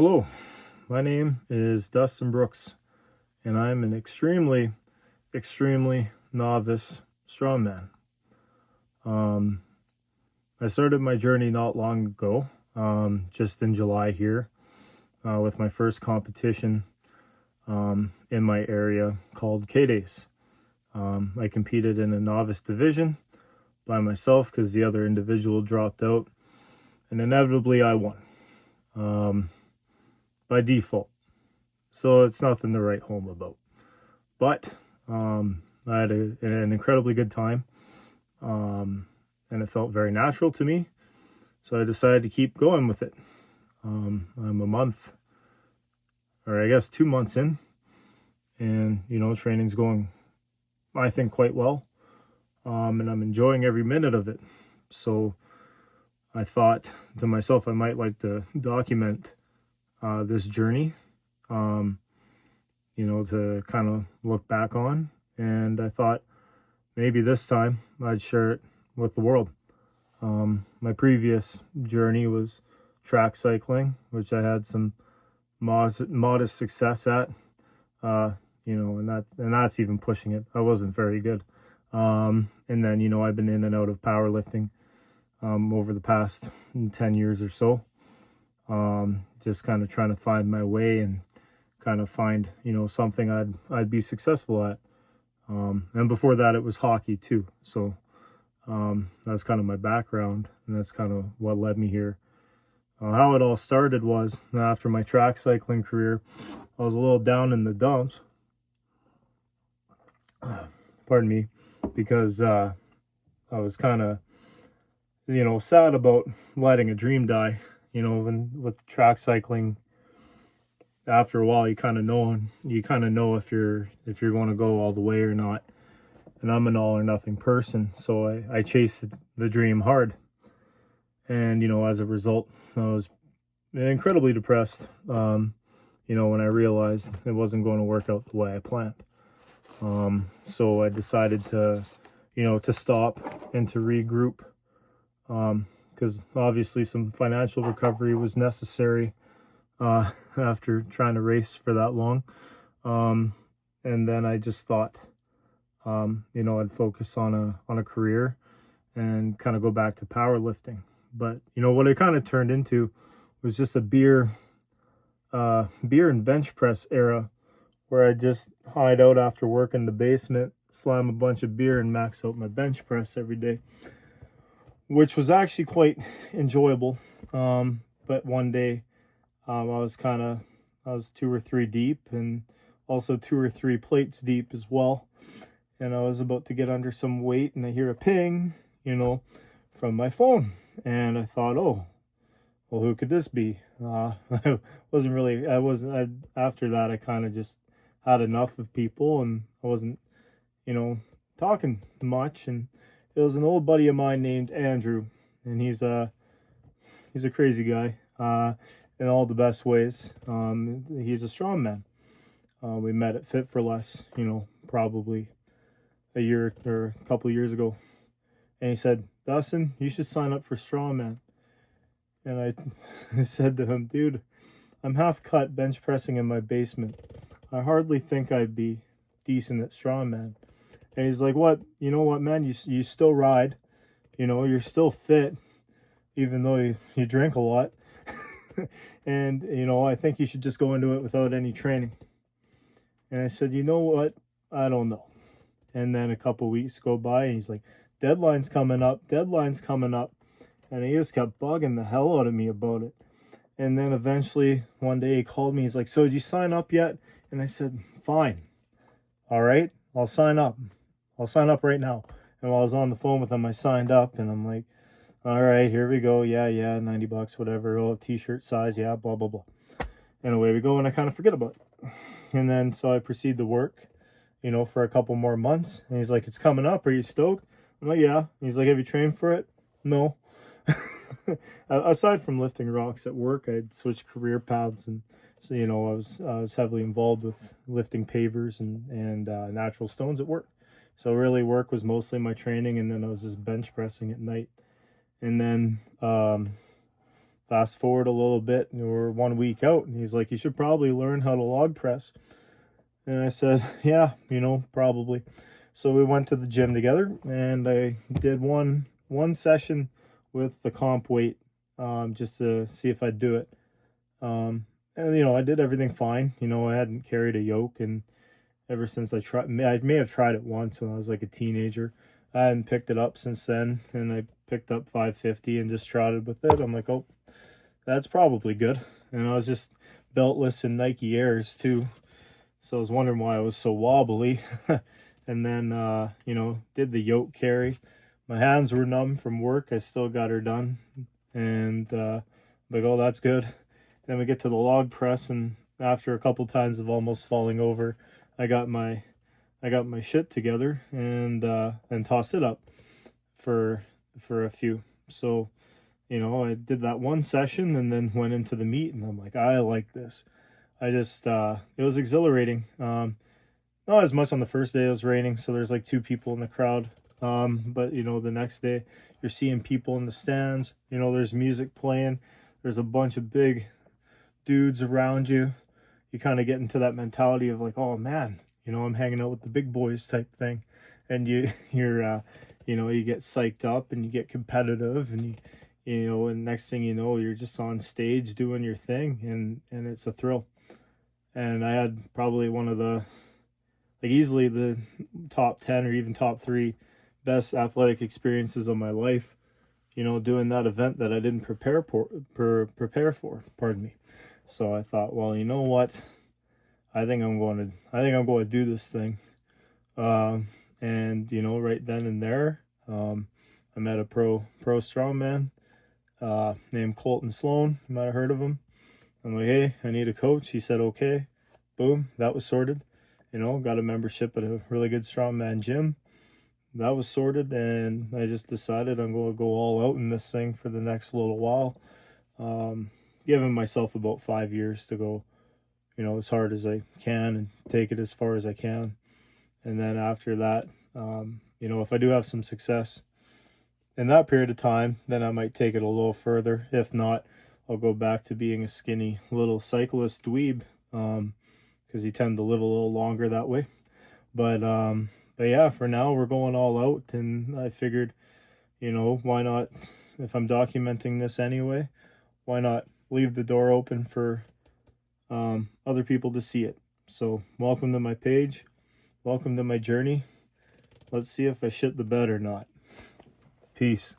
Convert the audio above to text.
Hello, my name is Dustin Brooks, and I'm an extremely novice strongman. Um, I started my journey not long ago, just in July here, with my first competition in my area called K-Days. I competed in a novice division by myself because the other individual dropped out, and inevitably I won by default. So it's nothing to write home about. But I had an incredibly good time, and it felt very natural to me. So I decided to keep going with it. I'm a month, or I guess 2 months in, and training's going, I think, quite well, and I'm enjoying every minute of it. So I thought to myself, I might like to document this journey, to kind of look back on. And I thought maybe this time I'd share it with the world. My previous journey was track cycling, which I had some modest success at, and that's even pushing it. I wasn't very good. And then, I've been in and out of powerlifting over the past 10 years or so, just kind of trying to find my way and kind of find, something I'd be successful at. And before that, it was hockey too. So that's kind of my background, and that's kind of what led me here. How it all started was after my track cycling career, I was a little down in the dumps. Pardon me, because I was kind of, sad about letting a dream die. And with track cycling, after a while, you kind of know if you're going to go all the way or not. And I'm an all or nothing person, so I chased the dream hard. And as a result, I was incredibly depressed. When I realized it wasn't going to work out the way I planned. So I decided to stop and to regroup. Because obviously some financial recovery was necessary after trying to race for that long. And then I just thought, I'd focus on a career and kind of go back to powerlifting. But what it kind of turned into was just a beer and bench press era, where I just hide out after work in the basement, slam a bunch of beer, and max out my bench press every day, which was actually quite enjoyable. But one day, I was 2 or 3 deep, and also 2 or 3 plates deep as well. And I was about to get under some weight, and I hear a ping, from my phone. And I thought, oh, well, who could this be? After that, I kind of just had enough of people, and I wasn't, talking much. And it was an old buddy of mine named Andrew, and he's a crazy guy, in all the best ways. He's a strongman. We met at Fit for Less, probably a year or a couple of years ago. And he said, Dustin, you should sign up for Strongman. And I said to him, dude, I'm half cut bench pressing in my basement. I hardly think I'd be decent at Strongman. And he's like, what? You know what, man? You still ride. You're still fit, even though you drink a lot. And, I think you should just go into it without any training. And I said, you know what? I don't know. And then a couple weeks go by, and he's like, deadline's coming up. And he just kept bugging the hell out of me about it. And then eventually one day he called me. He's like, so did you sign up yet? And I said, fine. All right, I'll sign up. I'll sign up right now. And while I was on the phone with him, I signed up, and I'm like, all right, here we go. Yeah, $90, whatever. Oh, t-shirt size. Yeah, blah, blah, blah. And away we go, and I kind of forget about it. And then so I proceed to work, for a couple more months. And he's like, it's coming up. Are you stoked? I'm like, yeah. And he's like, have you trained for it? No. Aside from lifting rocks at work, I'd switched career paths, and so I was heavily involved with lifting pavers and natural stones at work. So really, work was mostly my training, and then I was just bench pressing at night. And then fast forward a little bit, and we're 1 week out, and he's like, you should probably learn how to log press. And I said, yeah, probably. So we went to the gym together, and I did one session with the comp weight, just to see if I'd do it. And I did everything fine. I hadn't carried a yoke, and ever since I may have tried it once when I was like a teenager. I hadn't picked it up since then, and I picked up 550 and just trotted with it. I'm like, oh, that's probably good. And I was just beltless in Nike Airs too, so I was wondering why I was so wobbly. And then did the yoke carry. My hands were numb from work. I still got her done, and like, oh, that's good. Then we get to the log press, and after a couple times of almost falling over, I got my shit together and tossed it up for a few. So, I did that one session and then went into the meet, and I'm like, I like this. I just it was exhilarating. Not as much on the first day. It was raining, so there's like 2 people in the crowd. But the next day you're seeing people in the stands. There's music playing. There's a bunch of big dudes around you. You kind of get into that mentality of like, oh man, I'm hanging out with the big boys type thing, and you get psyched up and you get competitive, and and next thing you know, you're just on stage doing your thing, and it's a thrill. And I had probably one of the, like, easily the top 10 or even top 3 best athletic experiences of my life, doing that event that I didn't prepare for, pardon me. So I thought, well, you know what? I think I'm going to do this thing. And right then and there, I met a pro strongman named Colton Sloan. You might have heard of him. I'm like, hey, I need a coach. He said, okay. Boom, that was sorted. Got a membership at a really good strongman gym. That was sorted, and I just decided I'm going to go all out in this thing for the next little while. Giving myself about 5 years to go, as hard as I can and take it as far as I can. And then after that, if I do have some success in that period of time, then I might take it a little further. If not, I'll go back to being a skinny little cyclist dweeb, because you tend to live a little longer that way. But yeah, for now we're going all out, and I figured, why not, if I'm documenting this anyway, why not leave the door open for other people to see it. So welcome to my page, welcome to my journey. Let's see if I shit the bed or not. Peace.